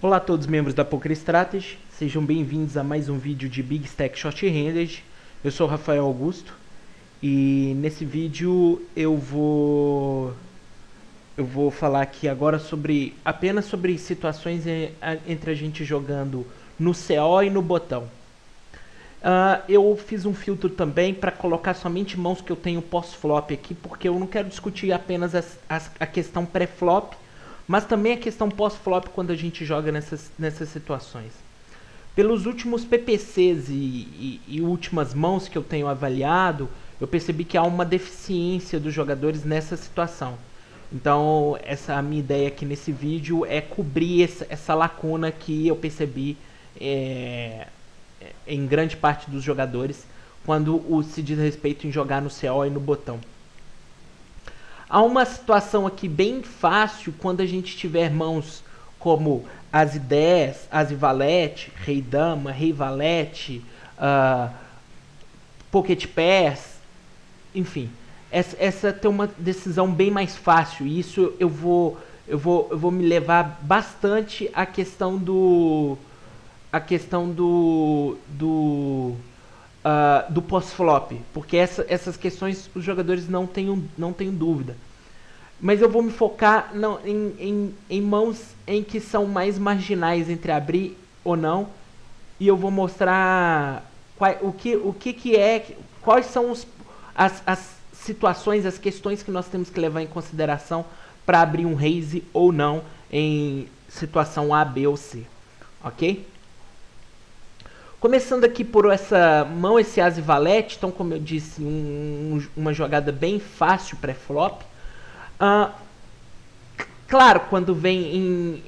Olá a todos os membros da Poker Strategy, sejam bem-vindos a mais um vídeo de Big Stack Short-Handed. Eu sou o Rafael Augusto e nesse vídeo eu vou falar aqui agora apenas sobre situações entre a gente jogando no CO e no botão. Eu fiz um filtro também para colocar somente mãos que eu tenho pós-flop aqui, porque eu não quero discutir apenas a questão pré-flop, mas também a questão pós-flop quando a gente joga nessas situações. Pelos últimos PPCs e últimas mãos que eu tenho avaliado, eu percebi que há uma deficiência dos jogadores nessa situação. Então, a minha ideia aqui nesse vídeo é cobrir essa lacuna que eu percebi em grande parte dos jogadores quando se diz respeito em jogar no CO e no botão. Há uma situação aqui bem fácil quando a gente tiver mãos como As 10, As e Valete, Rei Dama, Rei Valete, Pocket Pass, enfim. Essa tem uma decisão bem mais fácil. E isso eu vou me levar bastante à questão do pós-flop, porque essas questões os jogadores não tenham dúvida. Mas eu vou me focar em mãos em que são mais marginais entre abrir ou não, e eu vou mostrar quais são as situações, as questões que nós temos que levar em consideração para abrir um raise ou não em situação A, B ou C, ok? Começando aqui por essa mão, esse As e Valete, então como eu disse, uma jogada bem fácil pré-flop. Claro, quando vem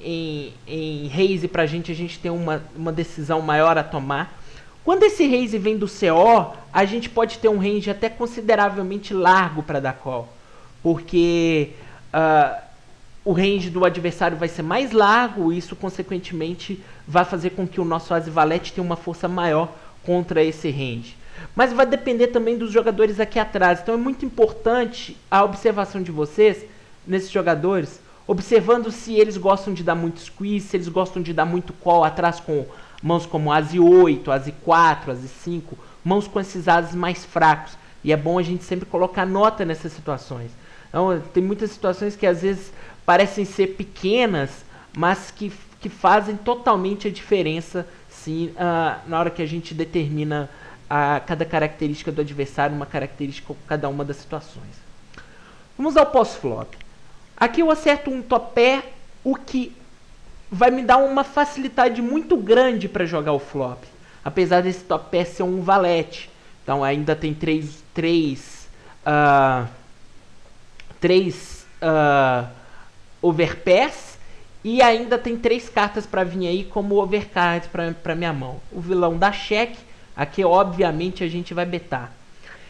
em raise pra gente, a gente tem uma decisão maior a tomar. Quando esse raise vem do CO, a gente pode ter um range até consideravelmente largo para dar call, porque o range do adversário vai ser mais largo, e isso consequentemente vai fazer com que o nosso As e Valete tenha uma força maior contra esse range. Mas vai depender também dos jogadores aqui atrás, então é muito importante a observação de vocês nesses jogadores, observando se eles gostam de dar muito squeeze, se eles gostam de dar muito call atrás com mãos como As e 8, As e 4, As e 5, mãos com esses As mais fracos. E é bom a gente sempre colocar nota nessas situações. Então, tem muitas situações que às vezes parecem ser pequenas, mas que fazem totalmente a diferença, sim, na hora que a gente determina cada característica do adversário, uma característica com cada uma das situações. Vamos ao pós-flop. Aqui eu acerto um top pair, o que vai me dar uma facilidade muito grande para jogar o flop, apesar desse top pair ser um valete. Então ainda tem três overpairs, e ainda tem 3 cartas para vir aí como overcards para minha mão. O vilão dá cheque, aqui obviamente a gente vai betar.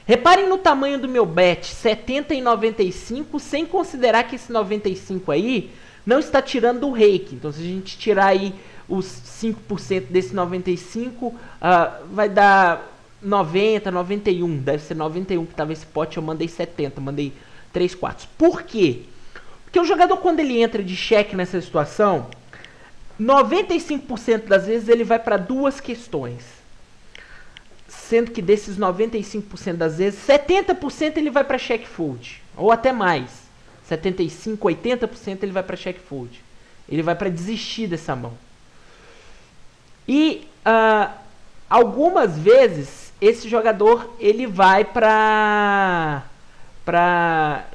Reparem no tamanho do meu bet, 70 e 95, sem considerar que esse 95 aí não está tirando o rake. Então se a gente tirar aí os 5% desse 95, vai dar 90, 91, deve ser 91 que estava esse pote, eu mandei 70, mandei 3 quartos. Por quê? Porque o jogador, quando ele entra de cheque nessa situação, 95% das vezes ele vai para duas questões. Sendo que desses 95% das vezes, 70% ele vai para check fold. Ou até mais. 75%, 80% ele vai para check fold. Ele vai para desistir dessa mão. E algumas vezes, esse jogador ele vai para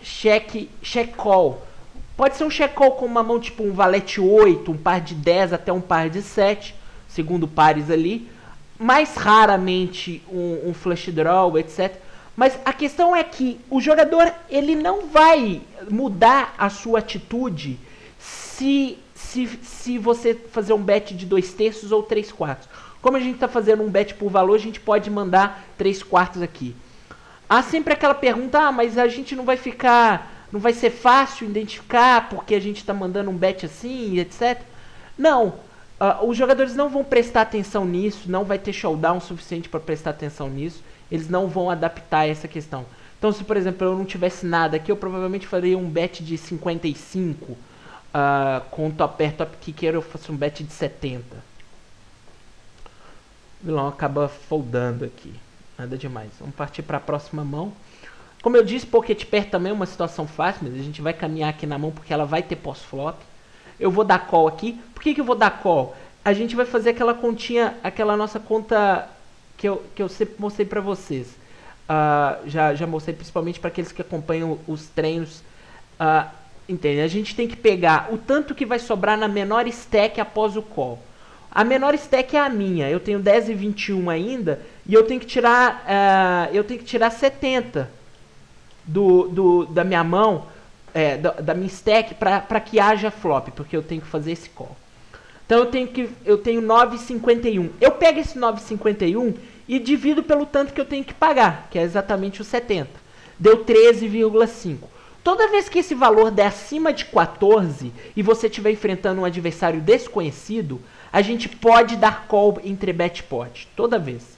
check call. Pode ser um check call com uma mão tipo um valete 8, um par de 10 até um par de 7, segundo pares ali. Mais raramente um flush draw, etc. Mas a questão é que o jogador ele não vai mudar a sua atitude se você fazer um bet de 2/3 ou 3/4. Como a gente está fazendo um bet por valor, a gente pode mandar 3/4 aqui. Há sempre aquela pergunta, mas a gente não vai ser fácil identificar porque a gente está mandando um bet assim, etc. Não. Os jogadores não vão prestar atenção nisso, não vai ter showdown suficiente para prestar atenção nisso, eles não vão adaptar essa questão. Então, se por exemplo eu não tivesse nada aqui, eu provavelmente faria um bet de 55, com top pair, top kicker eu faço um bet de 70. O vilão acaba foldando aqui. Nada demais. Vamos partir para a próxima mão. Como eu disse, pocket pair também é uma situação fácil, mas a gente vai caminhar aqui na mão porque ela vai ter pós-flop. Eu vou dar call aqui. Por que eu vou dar call? A gente vai fazer aquela continha, aquela nossa conta que eu sempre mostrei para vocês. Já mostrei principalmente para aqueles que acompanham os treinos. Entende? A gente tem que pegar o tanto que vai sobrar na menor stack após o call. A menor stack é a minha. Eu tenho 10 e 21 ainda e eu tenho que tirar 70 da minha mão, da minha stack para que haja flop, porque eu tenho que fazer esse call. Então eu tenho 9,51. Eu pego esse 9,51 e divido pelo tanto que eu tenho que pagar, que é exatamente o 70. Deu 13,5. Toda vez que esse valor der acima de 14 e você estiver enfrentando um adversário desconhecido, a gente pode dar call entre bet pot. Toda vez.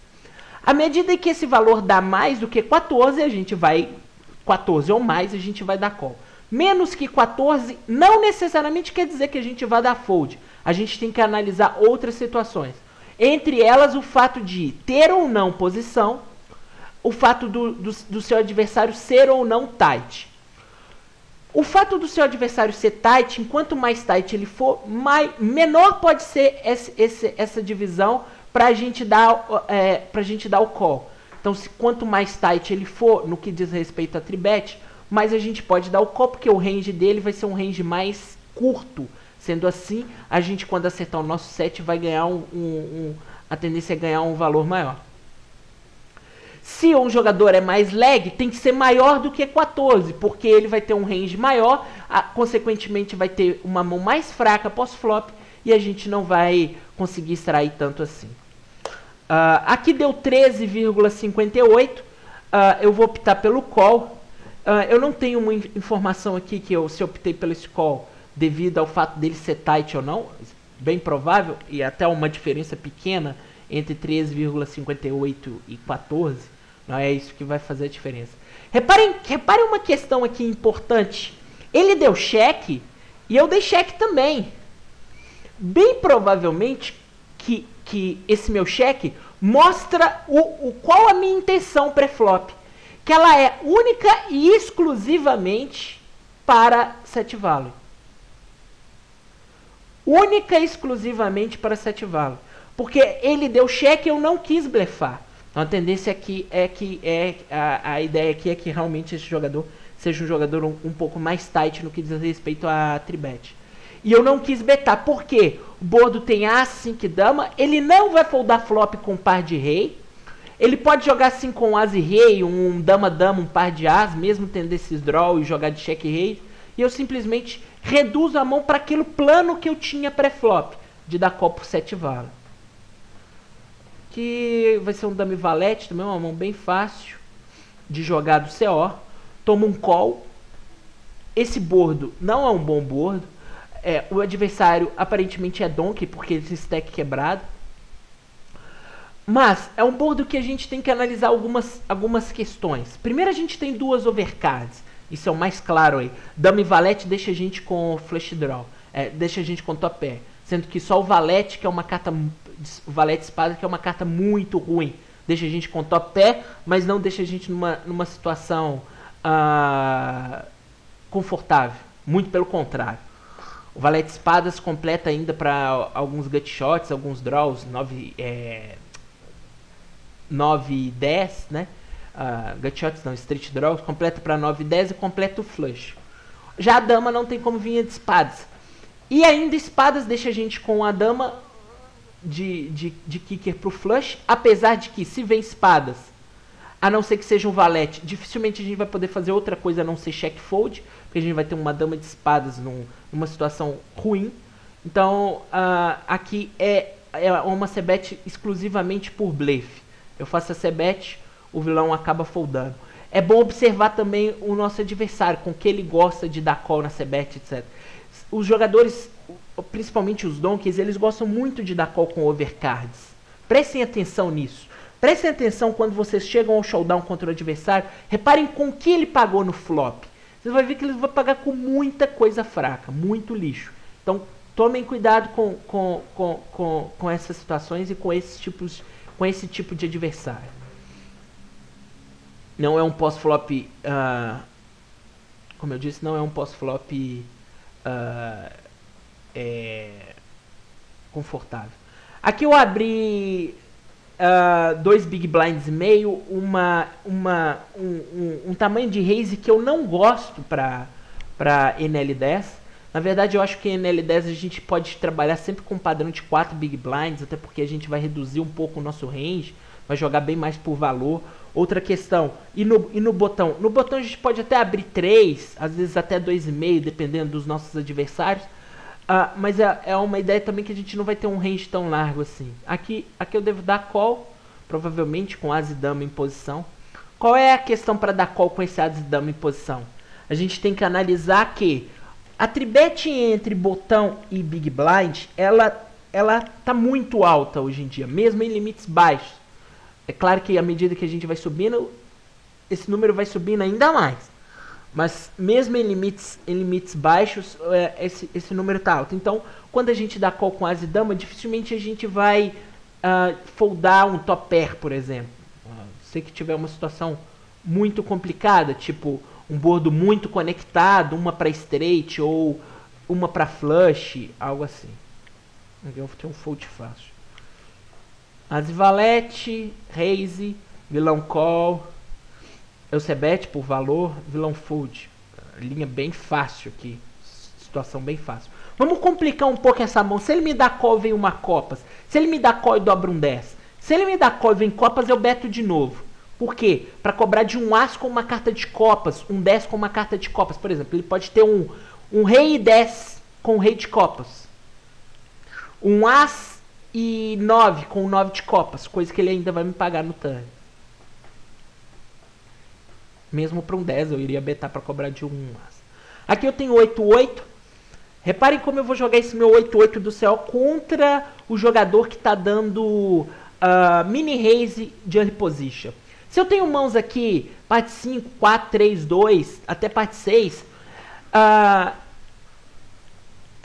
À medida que esse valor dá mais do que 14, a gente vai... 14 ou mais, a gente vai dar call. Menos que 14 não necessariamente quer dizer que a gente vai dar fold. A gente tem que analisar outras situações. Entre elas, o fato de ter ou não posição, o fato do seu adversário ser ou não tight. O fato do seu adversário ser tight, enquanto mais tight ele for, menor pode ser essa divisão para a gente dar o call. Então, quanto mais tight ele for, no que diz respeito a tribet, mais a gente pode dar o call, porque o range dele vai ser um range mais curto. Sendo assim, a gente, quando acertar o nosso set, vai ganhar a tendência é ganhar um valor maior. Se um jogador é mais lag, tem que ser maior do que 14, porque ele vai ter um range maior, consequentemente vai ter uma mão mais fraca pós-flop, e a gente não vai conseguir extrair tanto assim. Aqui deu 13,58, eu vou optar pelo call. Eu não tenho uma informação aqui se eu optei pelo esse call devido ao fato dele ser tight ou não, bem provável, e até uma diferença pequena entre 13,58 e 14, não é isso que vai fazer a diferença. Reparem uma questão aqui importante. Ele deu cheque e eu dei cheque também. Bem provavelmente que esse meu cheque mostra qual a minha intenção pré-flop. Que ela é única e exclusivamente para set value. Única e exclusivamente para set value. Porque ele deu cheque e eu não quis blefar. Então a tendência aqui a ideia aqui é que realmente esse jogador seja um jogador um pouco mais tight no que diz respeito a tribet. E eu não quis betar. Por quê? O bordo tem As, 5 e Dama. Ele não vai foldar flop com par de rei. Ele pode jogar assim com As e Rei, um Dama-Dama, um par de As, mesmo tendo esses draw e jogar de cheque rei. E eu simplesmente reduzo a mão para aquele plano que eu tinha pré-flop, de dar call por 7 vala. Que vai ser um Dame Valete, também uma mão bem fácil de jogar do CO. Toma um call. Esse bordo não é um bom bordo. O adversário aparentemente é donkey, porque esse stack quebrado. Mas é um bordo que a gente tem que analisar algumas questões. Primeiro a gente tem duas overcards. Isso é o mais claro aí. Dama e valete deixa a gente com flush draw. Deixa a gente com top pair. Sendo que só o valete, que é uma carta... O valete espada, que é uma carta muito ruim. Deixa a gente com top pair, mas não deixa a gente numa situação confortável. Muito pelo contrário. O valete espadas completa ainda para alguns gut shots, alguns draws, 9 e 10, né? Gut shots não, street draws, completa para 9 e 10 e completa o flush. Já a dama não tem como vir de espadas. E ainda espadas deixa a gente com a dama de kicker pro flush, apesar de que se vem espadas, a não ser que seja um valete, dificilmente a gente vai poder fazer outra coisa a não ser check fold, porque a gente vai ter uma dama de espadas numa situação ruim. Então aqui é uma c-bet exclusivamente por blefe. Eu faço a c-bet, o vilão acaba foldando. É bom observar também o nosso adversário, com que ele gosta de dar call na c-bet, etc. Os jogadores, principalmente os donkeys, eles gostam muito de dar call com overcards. Prestem atenção nisso. Prestem atenção quando vocês chegam ao showdown contra o adversário. Reparem com que ele pagou no flop. Você vai ver que ele vai pagar com muita coisa fraca, muito lixo. Então, tomem cuidado com essas situações e com esse tipo de adversário. Não é um pós-flop, como eu disse, não é um pós-flop confortável. Aqui eu abri 2 Big Blinds e meio, um tamanho de raise que eu não gosto para NL10. Na verdade, eu acho que em NL10 a gente pode trabalhar sempre com um padrão de 4 Big Blinds, até porque a gente vai reduzir um pouco o nosso range, vai jogar bem mais por valor. Outra questão, e no botão? No botão a gente pode até abrir 3, às vezes até 2,5, dependendo dos nossos adversários. Mas é uma ideia também que a gente não vai ter um range tão largo assim. Aqui eu devo dar call, provavelmente com as e dama em posição. Qual é a questão para dar call com esse as e dama em posição? A gente tem que analisar que a tribet entre botão e big blind, ela tá muito alta hoje em dia, mesmo em limites baixos. É claro que à medida que a gente vai subindo, esse número vai subindo ainda mais. Mas mesmo em limites baixos, esse número tá alto. Então, quando a gente dá call com as e dama, dificilmente a gente vai foldar um top pair, por exemplo. Se que tiver uma situação muito complicada, tipo um board muito conectado, uma para straight ou uma para flush, algo assim. Aqui eu vou ter um fold fácil. As e valete, raise, vilão call, eu bet por valor, vilão fold. Linha bem fácil aqui, situação bem fácil. Vamos complicar um pouco essa mão. Se ele me dá call, vem uma copas. Se ele me dá call, eu dobro um 10. Se ele me dá call e vem copas, eu beto de novo. Por quê? Para cobrar de um as com uma carta de copas, um 10 com uma carta de copas. Por exemplo, ele pode ter um rei e 10 com rei de copas. Um as e 9 com 9 de copas, coisa que ele ainda vai me pagar no turn. Mesmo para um 10 eu iria betar para cobrar de um as. Aqui eu tenho 8-8. Reparem como eu vou jogar esse meu 8-8 do céu contra o jogador que está dando mini raise de early position. Se eu tenho mãos aqui, parte 5, 4, 3, 2, até parte 6, a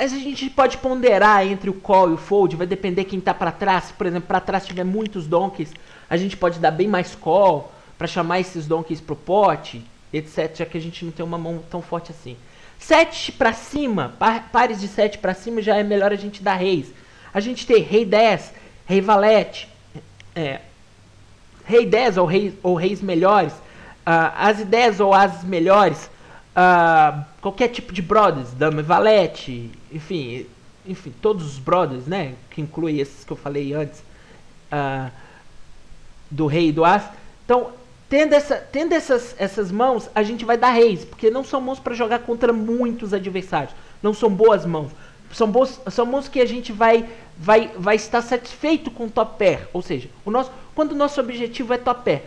gente pode ponderar entre o call e o fold, vai depender quem está para trás. Se, por exemplo, para trás tiver muitos donkeys, a gente pode dar bem mais call para chamar esses donkeys pro pote, etc, já que a gente não tem uma mão tão forte assim. 7 para cima, pares de 7 para cima, já é melhor a gente dar reis. A gente tem rei 10, rei valete, rei 10 ou reis melhores, as 10 ou as melhores, qualquer tipo de brothers, dama e valete, enfim, todos os brothers, né, que inclui esses que eu falei antes, do rei e do as. Então, tendo essas mãos, a gente vai dar reis, porque não são mãos para jogar contra muitos adversários, não são boas mãos. São mãos que a gente vai estar satisfeito com o top pair. Ou seja, quando o nosso objetivo é top pair.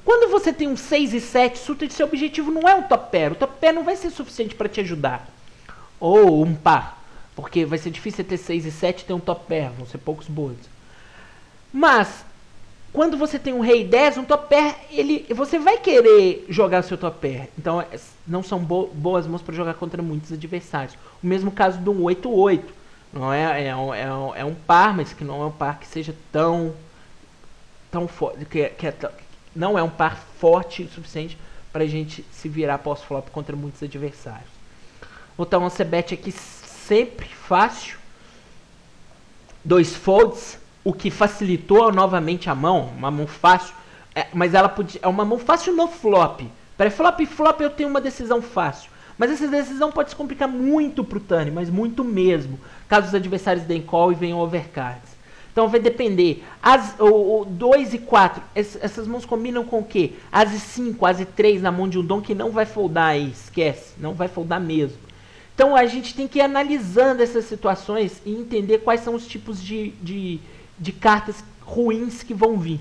Quando você tem um 6 e 7 suited, seu objetivo não é um top pair. O top pair não vai ser suficiente para te ajudar. Ou um par. Porque vai ser difícil ter 6 e 7 e ter um top pair. Vão ser poucos boards. Mas, quando você tem um rei 10, um top pair, você vai querer jogar seu top pair. Então, não são boas mãos para jogar contra muitos adversários. O mesmo caso do 8-8. Não é um par, mas que não é um par que seja tão forte. Não é um par forte o suficiente para a gente se virar pós-flop contra muitos adversários. Vou botar um bet aqui sempre fácil. 2 folds. O que facilitou novamente a mão, uma mão fácil, mas ela é uma mão fácil no flop. Para flop e flop eu tenho uma decisão fácil, mas essa decisão pode se complicar muito pro turn, mas muito mesmo, caso os adversários deem call e venham overcards. Então vai depender. O 2 e 4, essas mãos combinam com o quê? As e 5, as e 3 na mão de um dom que não vai foldar aí, esquece, não vai foldar mesmo. Então a gente tem que ir analisando essas situações e entender quais são os tipos de cartas ruins que vão vir.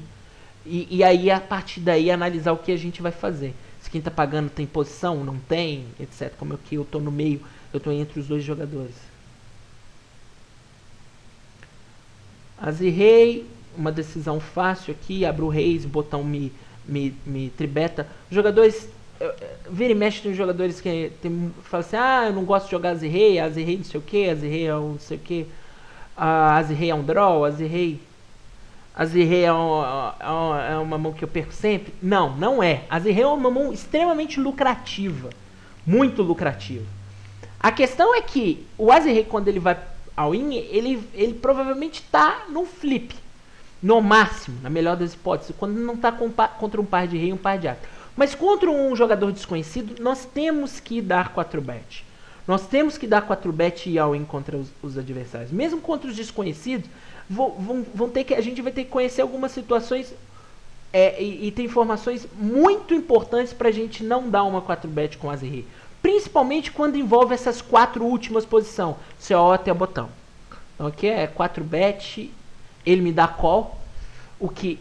E aí, a partir daí, analisar o que a gente vai fazer. Se quem tá pagando tem posição, não tem, etc. Como aqui eu tô no meio, eu tô entre os dois jogadores. As e rei, uma decisão fácil aqui, abro o reis, o botão me tribeta. Os jogadores Vira e mexe tem jogadores que falam assim, eu não gosto de jogar Azirrei não sei o que, Azirrei é um não sei o que, Azirrei é um draw, Azirrei é uma mão que eu perco sempre. Não, não é. Azirrei é uma mão extremamente lucrativa, muito lucrativa. A questão é que o Azirrei, quando ele vai all-in, ele provavelmente está no flip, no máximo, na melhor das hipóteses, quando não está contra um par de rei e um par de as. Mas contra um jogador desconhecido, nós temos que dar 4-bet. Nós temos que dar 4-bet e all-in contra os adversários. Mesmo contra os desconhecidos, a gente vai ter que conhecer algumas situações e tem informações muito importantes para a gente não dar uma 4-bet com Azirrei. Principalmente quando envolve essas 4 últimas posições, CO até o botão. Então aqui é 4-bet, ele me dá call, o que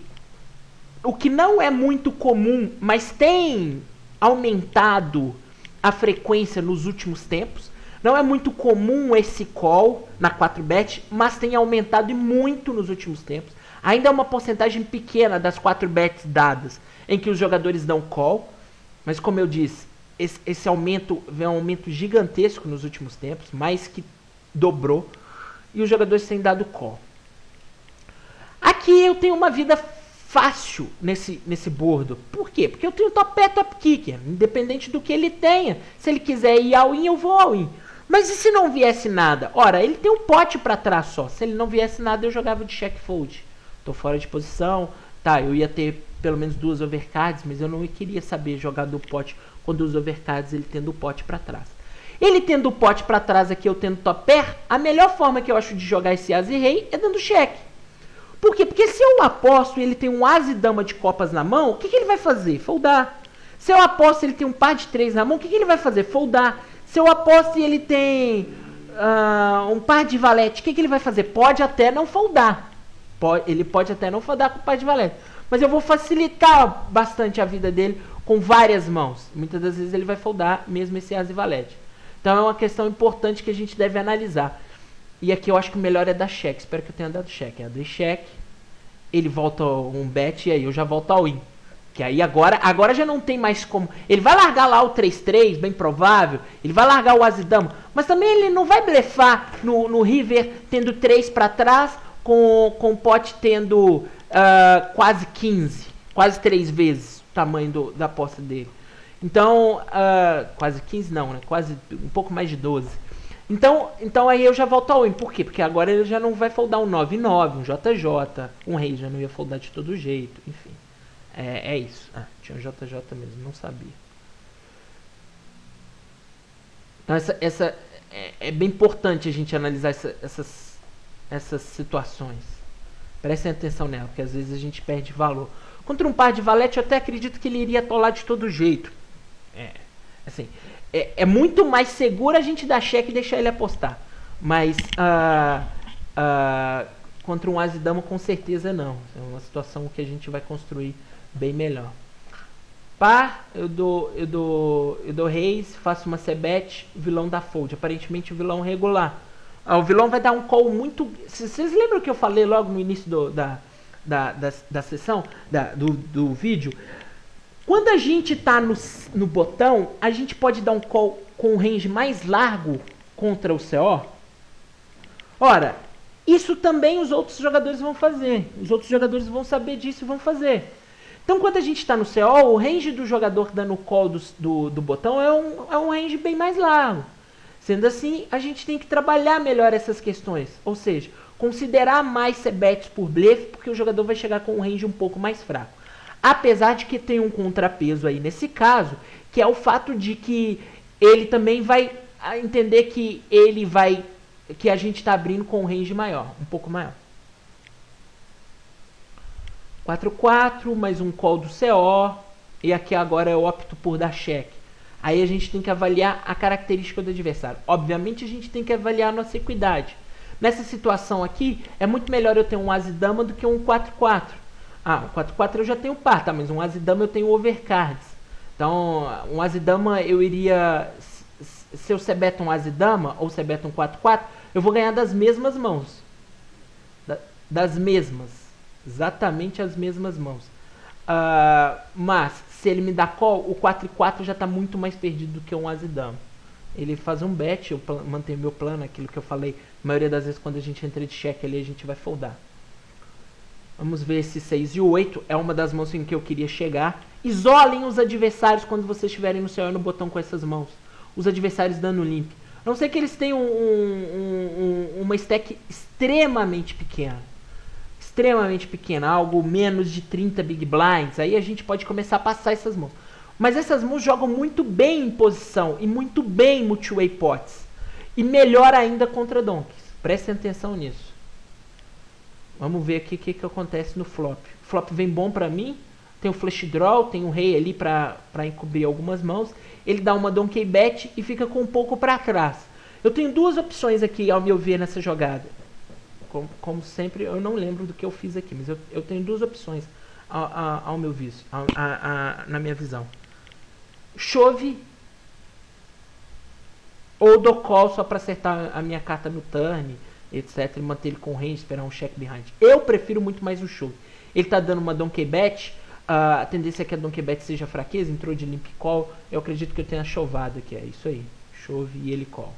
não é muito comum, mas tem aumentado a frequência nos últimos tempos. Não é muito comum esse call na 4-bet, mas tem aumentado e muito nos últimos tempos. Ainda é uma porcentagem pequena das 4-bets dadas em que os jogadores dão call, mas como eu disse, esse aumento vem um aumento gigantesco nos últimos tempos, mais que dobrou, e os jogadores têm dado call. Aqui eu tenho uma vida fácil nesse board. Por quê? Porque eu tenho top pé, top kicker, independente do que ele tenha. Se ele quiser ir all-in, eu vou all-in. Mas e se não viesse nada? Ora, ele tem um pote para trás só. Se ele não viesse nada, eu jogava de check fold. Tô fora de posição. Tá, eu ia ter pelo menos 2 overcards, mas eu não queria saber jogar do pote com 2 overcards, ele tendo o pote para trás. Ele tendo o pote para trás aqui, eu tendo top pair, a melhor forma que eu acho de jogar esse as e rei é dando cheque. Por quê? Porque se eu aposto e ele tem um as e dama de copas na mão, o que ele vai fazer? Foldar. Se eu aposto e ele tem um par de 3 na mão, o que ele vai fazer? Foldar. Se eu aposto e ele tem um par de valete, o que ele vai fazer? Pode até não foldar. Ele pode até não foldar com o par de valete. Mas eu vou facilitar bastante a vida dele com várias mãos. Muitas das vezes ele vai foldar mesmo esse as e valete. Então é uma questão importante que a gente deve analisar. E aqui eu acho que o melhor é dar cheque. Espero que eu tenha dado cheque. Eu dei cheque. Ele volta um bet e aí eu já volto ao win. Que aí agora já não tem mais como. Ele vai largar lá o 3-3, bem provável. Ele vai largar o as e dama. Mas também ele não vai blefar no river tendo 3 para trás, com o pote tendo quase 15. Quase 3 vezes o tamanho da aposta dele. Então, quase 15 não, né? Quase um pouco mais de 12. Então aí eu já volto ao win. Por quê? Porque agora ele já não vai foldar um 9-9, um JJ, um rei já não ia foldar de todo jeito, enfim. É isso. Tinha um JJ mesmo, não sabia. Então essa é bem importante a gente analisar essas situações. Prestem atenção nela, porque às vezes a gente perde valor. Contra um par de valete, eu até acredito que ele iria atolar de todo jeito. Assim, é muito mais seguro a gente dar cheque e deixar ele apostar. Mas contra um as e dama, com certeza não. É uma situação que a gente vai construir bem melhor. Par, eu dou reis, faço uma c-bet, o vilão dá fold. Aparentemente o vilão regular. O vilão vai dar um call muito... Vocês lembram que eu falei logo no início da sessão, do vídeo? Quando a gente tá no botão, a gente pode dar um call com um range mais largo contra o CO. Ora, isso também os outros jogadores vão fazer. Os outros jogadores vão saber disso e vão fazer. Então, quando a gente está no CO, o range do jogador dando call do botão é um range bem mais largo. Sendo assim, a gente tem que trabalhar melhor essas questões. Ou seja, considerar mais c-bets por blefe, porque o jogador vai chegar com um range um pouco mais fraco. Apesar de que tem um contrapeso aí nesse caso, que é o fato de que ele também vai entender que que a gente está abrindo com um range maior, um pouco maior. 4-4, mais um call do CO, e aqui agora eu opto por dar cheque. Aí a gente tem que avaliar a característica do adversário. Obviamente a gente tem que avaliar a nossa equidade. Nessa situação aqui, é muito melhor eu ter um as e dama do que um 4-4. Um 4-4 eu já tenho par, tá? Mas um as e dama eu tenho overcards. Então, um as e dama eu iria... Se eu c-bet um as e dama, ou c-bet um 4-4, eu vou ganhar das mesmas mãos. Das mesmas. Exatamente as mesmas mãos. Mas, se ele me dá call, o 4 e 4 já está muito mais perdido do que um as e dama. Ele faz um bet, eu mantenho meu plano, aquilo que eu falei. A maioria das vezes quando a gente entra de cheque ali, a gente vai foldar. Vamos ver esse 6 e 8. É uma das mãos em que eu queria chegar. Isolem os adversários quando vocês estiverem no céu no botão com essas mãos. Os adversários dando limp. A não ser que eles tenham uma stack extremamente pequena. Extremamente pequena. Algo menos de 30 big blinds. Aí a gente pode começar a passar essas mãos. Mas essas mãos jogam muito bem em posição. E muito bem em multi-way pots. E melhor ainda contra donkeys. Prestem atenção nisso. Vamos ver aqui o que acontece no flop. O flop vem bom pra mim. Tem o flush draw, tem o rei ali pra encobrir algumas mãos. Ele dá uma donkey bet e fica com um pouco pra trás. Eu tenho duas opções aqui, ao meu ver, nessa jogada. Como sempre, eu não lembro do que eu fiz aqui. Mas eu tenho duas opções ao meu visto, na minha visão. Chove ou dou call só pra acertar a minha carta no turn, etc. E manter ele com range, esperar um check behind. Eu prefiro muito mais o chove. Ele tá dando uma donkey bet. A tendência é que a donkey bet seja fraqueza. Entrou de limp call. Eu acredito que eu tenha chovado aqui. É isso aí. Chove e ele call.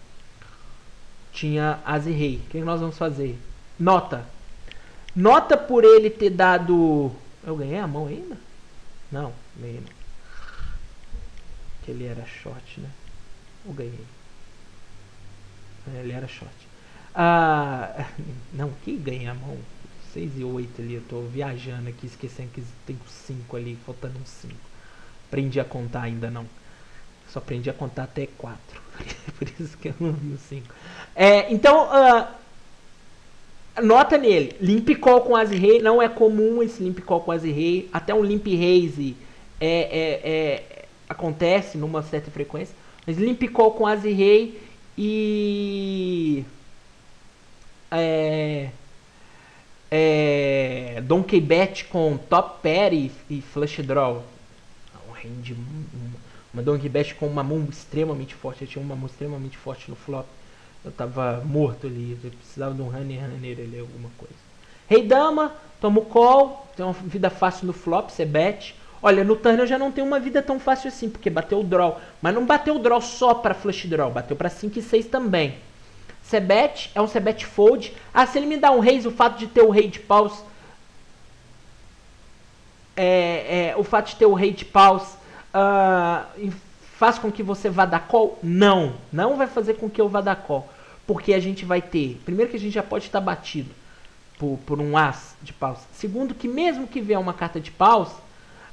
Tinha as e rei. O que nós vamos fazer? Nota. Nota por ele ter dado... Eu ganhei a mão ainda? Não, ganhei não. Que ele era short, né? Eu ganhei. Ele era short. Não, que ganha a mão? 6 e 8 ali, eu tô viajando aqui, esquecendo que tem 5 ali, faltando uns 5. Aprendi a contar ainda não. Só aprendi a contar até 4. Por isso que eu não vi o 5. Então, nota nele, limp call com as e rei, não é comum esse limp call com as e rei, até um limp raise acontece numa certa frequência, mas limp call com as e rei e donkey bet com top pair e flush draw. Uma donkey bet com uma mão extremamente forte. Eu tinha uma mão extremamente forte no flop. Eu tava morto ali. Eu precisava de um runner ali, alguma coisa. Rei dama, tomo call. Tem uma vida fácil no flop, você bet. Olha, no turn eu já não tenho uma vida tão fácil assim, porque bateu o draw. Mas não bateu o draw só pra flush draw, bateu pra 5 e 6 também. C-bet é um C-bet fold. Se ele me dá um raise, o fato de ter o rei de paus... o fato de ter o rei de paus faz com que você vá dar call? Não. Não vai fazer com que eu vá dar call. Porque a gente vai ter... Primeiro que a gente já pode estar batido por um as de paus. Segundo que mesmo que vier uma carta de paus,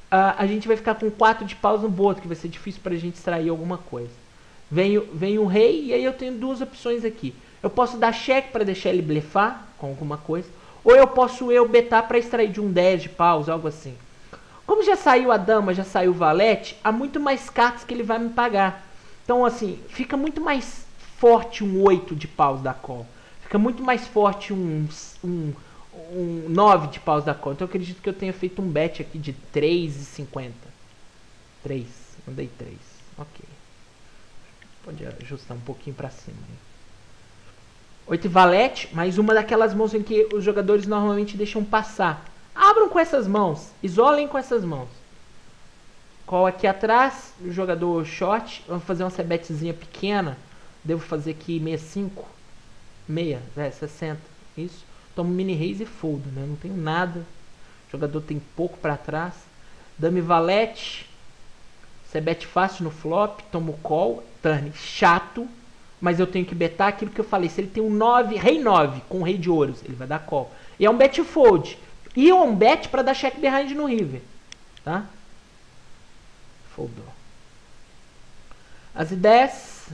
a gente vai ficar com 4 de paus no boto, que vai ser difícil pra gente extrair alguma coisa. Vem o rei e aí eu tenho duas opções aqui. Eu posso dar cheque para deixar ele blefar com alguma coisa. Ou eu posso betar para extrair de um 10 de paus, algo assim. Como já saiu a dama, já saiu o valete, há muito mais cartas que ele vai me pagar. Então assim, fica muito mais forte um 8 de paus da call. Fica muito mais forte um 9 de paus da call. Então eu acredito que eu tenha feito um bet aqui de 3,50. 3, mandei 3. Ok. Pode ajustar um pouquinho pra cima. 8 e valete, mais uma daquelas mãos em que os jogadores normalmente deixam passar. Abram com essas mãos, isolem com essas mãos. Call aqui atrás, o jogador short, vamos fazer uma c-betzinha pequena. Devo fazer aqui 65, 60, isso. Tomo mini raise e foldo, né? Não tenho nada. O jogador tem pouco pra trás. Dame valete, c-bet fácil no flop, tomo call, turn chato. Mas eu tenho que betar aquilo que eu falei. Se ele tem um 9, rei 9 com rei de ouros, ele vai dar call. E é um bet fold. E é um bet para dar check behind no river. Tá? Foldou. As ideias.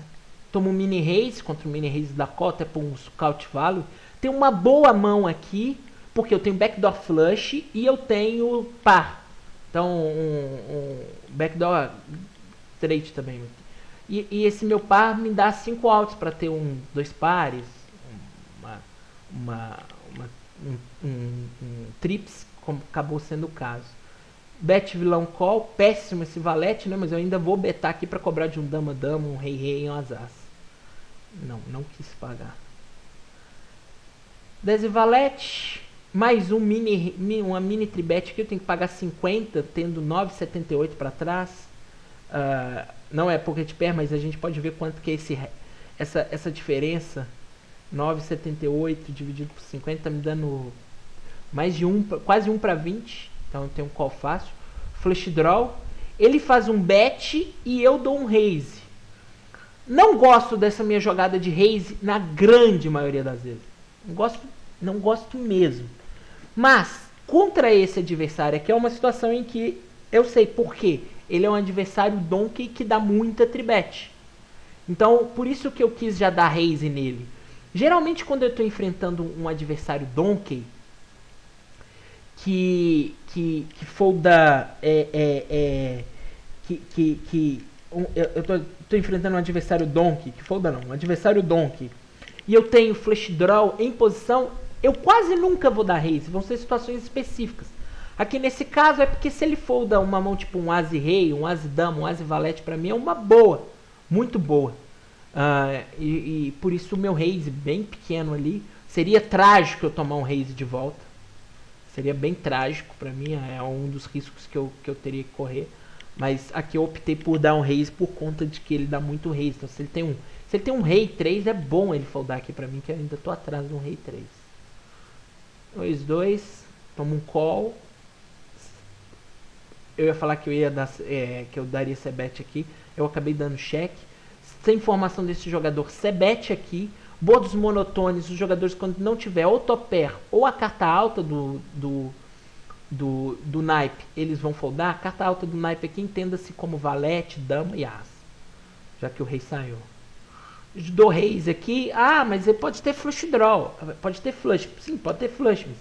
Tomo um mini raise contra o mini raise da call, até por um scout value. Tem uma boa mão aqui, porque eu tenho backdoor flush e eu tenho par. Então, um backdoor straight também. E esse meu par me dá 5 outs para ter 2 pares, um trips, como acabou sendo o caso. Bet vilão call, péssimo esse valete, né? Mas eu ainda vou betar aqui para cobrar de um dama-dama, um rei-rei e um as-as. Não quis pagar. 10 e valete, Mais uma mini tribet aqui, eu tenho que pagar 50, tendo 9,78 para trás. Não é pocket pair, mas a gente pode ver quanto que é essa diferença. 9,78 dividido por 50 tá me dando mais de quase 1 para 20. Então eu tenho um call fácil. Flush draw. Ele faz um bet e eu dou um raise. Não gosto dessa minha jogada de raise na grande maioria das vezes. Não gosto mesmo. Mas, contra esse adversário aqui é uma situação em que eu sei por quê. Ele é um adversário donkey que dá muita tribet. Então, por isso que eu quis já dar raise nele. Geralmente, quando eu estou enfrentando um adversário donkey que folda... eu tô enfrentando um adversário donkey, que folda não, um adversário donkey, e eu tenho flush draw em posição, eu quase nunca vou dar raise, vão ser situações específicas. Aqui nesse caso é porque se ele folda uma mão tipo um as rei, um as dama, um as valete, pra mim é uma boa, muito boa. E por isso o meu raise bem pequeno ali, seria trágico eu tomar um raise de volta. Seria bem trágico pra mim, é um dos riscos que eu teria que correr. Mas aqui eu optei por dar um raise por conta de que ele dá muito raise. Então se ele tem um rei 3, é bom ele foldar aqui pra mim, que eu ainda tô atrás de um rei 3. 2-2, toma um call. Eu ia falar que eu ia dar, que eu daria c-bet aqui. Eu acabei dando check. Sem informação desse jogador, c-bet aqui. Bordos monotônicos, os jogadores quando não tiver ou top pair ou a carta alta do naipe, eles vão foldar. A carta alta do naipe aqui entenda-se como valete, dama e as. Já que o rei saiu. Do reis aqui, mas ele pode ter flush draw. Pode ter flush. Sim, pode ter flush. Mas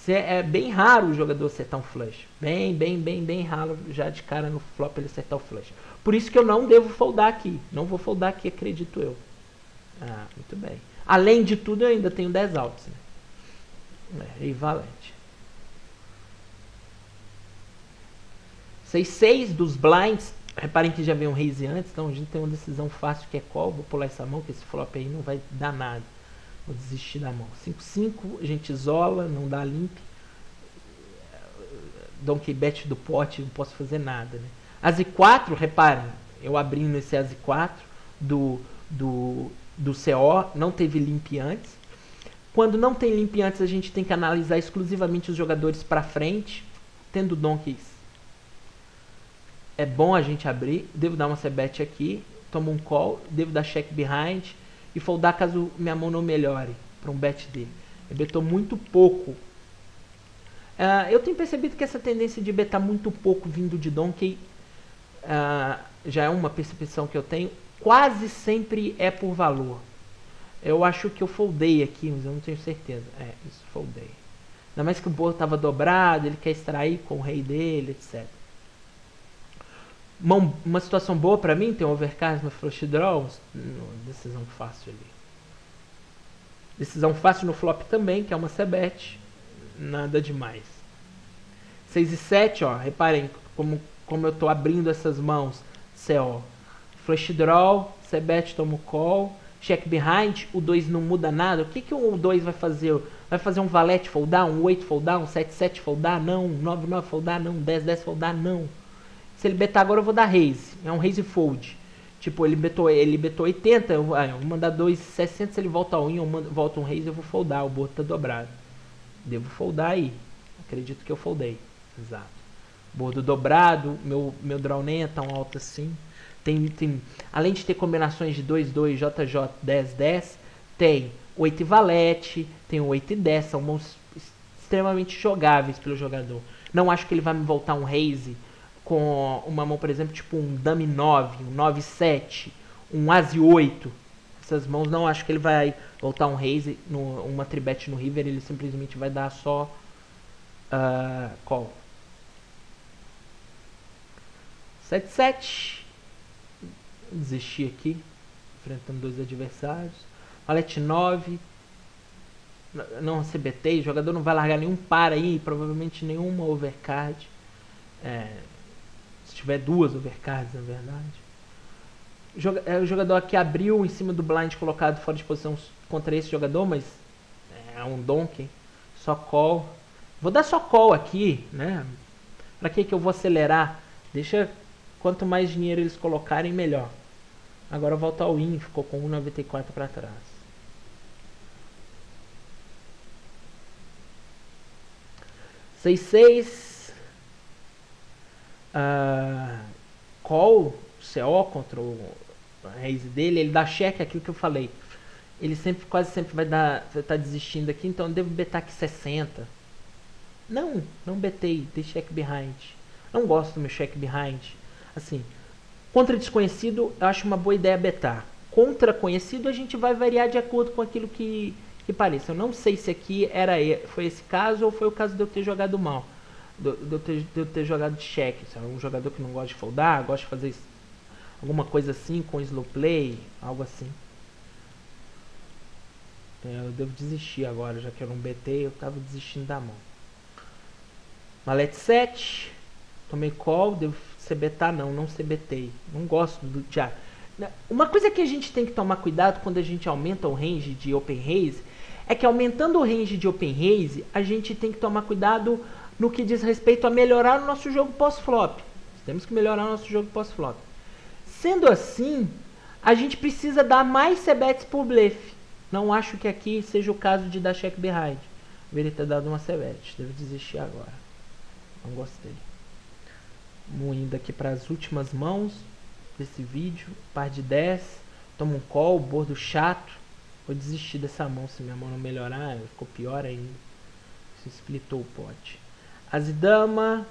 é bem raro o jogador acertar um flush. Bem raro já de cara no flop ele acertar o flush. Por isso que eu não devo foldar aqui. Não vou foldar aqui, acredito eu. Muito bem. Além de tudo, eu ainda tenho 10 outs, né? Rei valete. 6-6 dos blinds. Reparem que já veio um raise antes, então a gente tem uma decisão fácil que é call. Vou pular essa mão, que esse flop aí não vai dar nada. Vou desistir da mão. 5-5, a gente isola, não dá limp. Donkey bet do pote, não posso fazer nada, né? As 4, reparem, eu abrindo esse as 4 do CO, não teve limp antes. Quando não tem limp antes, a gente tem que analisar exclusivamente os jogadores para frente. Tendo donkeys, é bom a gente abrir. Devo dar uma c-bet aqui, tomo um call, devo dar check behind e foldar caso minha mão não melhore para um bet dele. Ele betou muito pouco. Eu tenho percebido que essa tendência de betar muito pouco vindo de donkey já é uma percepção que eu tenho. Quase sempre é por valor. Eu acho que eu foldei aqui, mas eu não tenho certeza. Isso, foldei. Ainda mais que o board estava dobrado, ele quer extrair com o rei dele, etc. Uma situação boa pra mim, tem um overcard no flush draw. Decisão fácil ali. Decisão fácil no flop também, que é uma c-bet. Nada demais. 6 e 7, ó. Reparem como eu tô abrindo essas mãos. CO. Flush draw, c-bet, tomo call. Check behind, o 2 não muda nada. O que o 2 vai fazer? Vai fazer um valete foldar, um 8 foldar, um 7-7 foldar? Não. 9-9 foldar? Não. 10-10 foldar? Não. Se ele betar agora eu vou dar raise. É um raise fold. Tipo, ele betou 80, eu vou mandar 2,60, se ele volta a 1 eu volto um raise, eu vou foldar. O board tá dobrado. Devo foldar aí. Acredito que eu foldei. Exato. Board dobrado, meu draw nem é tão alto assim. Além de ter combinações de 2-2, JJ, 10-10, tem 8 e valete, tem 8 e 10, são mãos extremamente jogáveis pelo jogador. Não acho que ele vai me voltar um raise com uma mão, por exemplo, tipo um dame 9, um 9-7, um as 8. Essas mãos não acho que ele vai voltar um raise, uma tribet no river, ele simplesmente vai dar só call. 7-7. Desistir aqui, enfrentando dois adversários. Valete 9. Não CBT, o jogador não vai largar nenhum par aí, provavelmente nenhuma overcard. Se tiver duas overcards, na verdade. O jogador aqui abriu em cima do blind colocado fora de posição contra esse jogador, mas é um donkey. Só call. Vou dar só call aqui, né? Pra que eu vou acelerar? Deixa, quanto mais dinheiro eles colocarem, melhor. Agora volta ao in, ficou com 1,94 para trás. (6-6) call, CO contra o raise dele, ele dá cheque, aquilo que eu falei. Ele sempre, quase sempre vai estar desistindo aqui, então eu devo betar aqui 60. Não betei, dei check behind. Não gosto do meu check behind. Assim, contra desconhecido, eu acho uma boa ideia betar. Contra conhecido, a gente vai variar de acordo com aquilo que pareça. Eu não sei se aqui foi esse caso ou foi o caso de eu ter jogado mal. De eu ter jogado de cheque. Se é um jogador que não gosta de foldar, gosta de fazer alguma coisa assim com slow play, algo assim. Eu devo desistir agora, já que eu não betei, eu tava desistindo da mão. Malete 7. Tomei call, devo ser betar? Não ser betei. Não gosto do já. Uma coisa que a gente tem que tomar cuidado quando a gente aumenta o range de open raise é que aumentando o range de open raise, a gente tem que tomar cuidado no que diz respeito a melhorar o nosso jogo pós-flop. Temos que melhorar o nosso jogo pós-flop. Sendo assim, a gente precisa dar mais c-bets por blefe. Não acho que aqui seja o caso de dar check behind. Deveria ter dado uma c-bet. Devo desistir agora. Não gostei. Vamos indo aqui para as últimas mãos desse vídeo. Par de 10. Toma um call, bordo chato. Vou desistir dessa mão se minha mão não melhorar. Ficou pior ainda. Se splitou o pote. As e dama.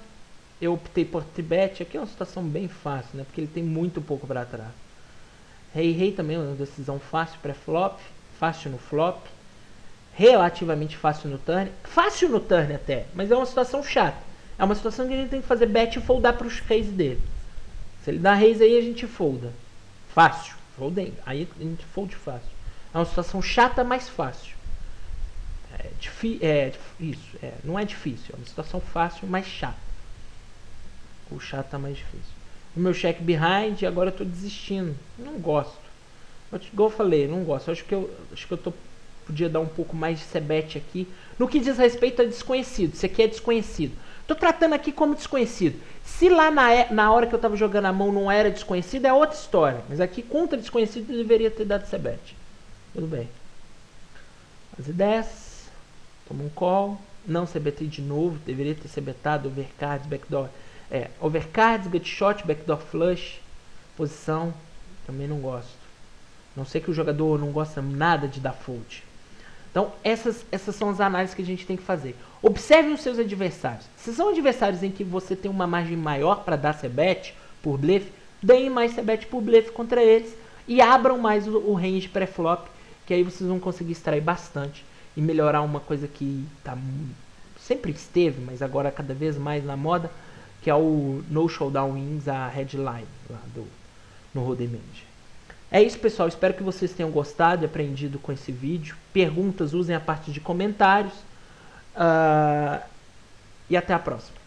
Eu optei por tribet. Aqui é uma situação bem fácil, né? Porque ele tem muito pouco para trás. Rei também é uma decisão fácil pré-flop. Fácil no flop. Relativamente fácil no turn. Fácil no turn até. Mas é uma situação chata. É uma situação que a gente tem que fazer bet e foldar para os raise dele. Se ele dá raise aí, a gente folda. Fácil. Foldem. Aí a gente fold fácil. É uma situação chata, mas fácil. Não é difícil. É uma situação fácil, mas chata. O chato tá mais difícil. O meu check behind, agora eu tô desistindo. Não gosto. Igual eu falei, não gosto. Acho que eu podia dar um pouco mais de c-bet aqui. No que diz respeito a desconhecido. Isso aqui é desconhecido. Tô tratando aqui como desconhecido. Se lá na hora que eu tava jogando a mão não era desconhecido, é outra história. Mas aqui contra desconhecido eu deveria ter dado c-bet. Tudo bem. As 10. Toma um call. Não c-betei de novo. Deveria ter c-betado overcards, backdoor. Overcards, gut shot, backdoor flush. Posição. Também não gosto. Não sei que o jogador não gosta nada de dar fold. Então, essas são as análises que a gente tem que fazer. Observe os seus adversários. Se são adversários em que você tem uma margem maior para dar c-bet por blefe, deem mais c-bet por blefe contra eles e abram mais o range pré-flop, que aí vocês vão conseguir extrair bastante e melhorar uma coisa que sempre esteve, mas agora cada vez mais na moda, que é o No Showdown Wins, a headline lá no Hold'em Manager. É isso, pessoal. Espero que vocês tenham gostado e aprendido com esse vídeo. Perguntas, usem a parte de comentários. E até a próxima.